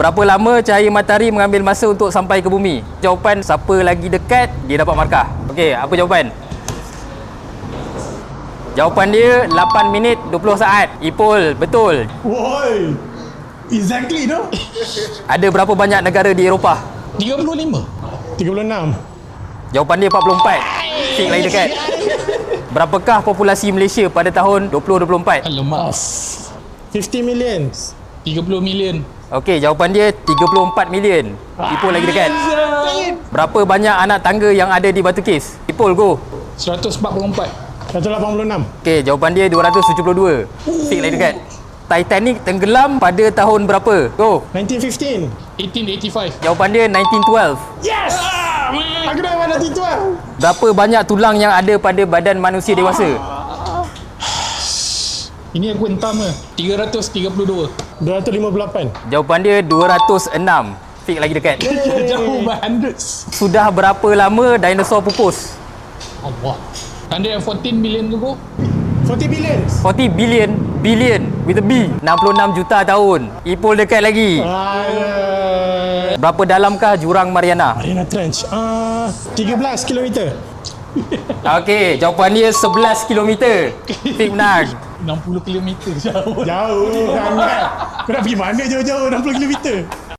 Berapa lama cahaya matahari mengambil masa untuk sampai ke bumi? Jawapan siapa lagi dekat, dia dapat markah. Okey, apa jawapan? Jawapan dia 8 minit 20 saat. Ipul, betul. Woi. Exactly tu. Ada berapa banyak negara di Eropah? 35. 36. Jawapan dia 44. Fik lagi dekat. Berapakah populasi Malaysia pada tahun 2024? Alamak. 50 million. 30 million. Okey, jawapan dia 34 million. Ipul lagi dekat. Berapa banyak anak tangga yang ada di Batu Kes? Ipul, go. 144. 186. Okey, jawapan dia 272. Fik lagi dekat. Titanic tenggelam pada tahun berapa? Go. 1915. 1885. Jawapan dia 1912. Yes! Aku dah mana tu ah. Berapa banyak tulang yang ada pada badan manusia dewasa? Ini aku hentam ke? 332. 258. Jawapan dia 206. Fik lagi dekat. Jauh by hundreds. Sudah berapa lama dinosaur pupus? Allah. 114 million tu bro. 40 billions. 40 billion. Billion with a B. 66 juta tahun. Ipul dekat lagi. Berapa dalamkah jurang Mariana? Mariana Trench. 13 kilometer. Okey, jawapan dia 11 km. Fik menang. 60 km jauh. Jauh sangat. Kau nak pergi mana jauh-jauh 60 kilometer?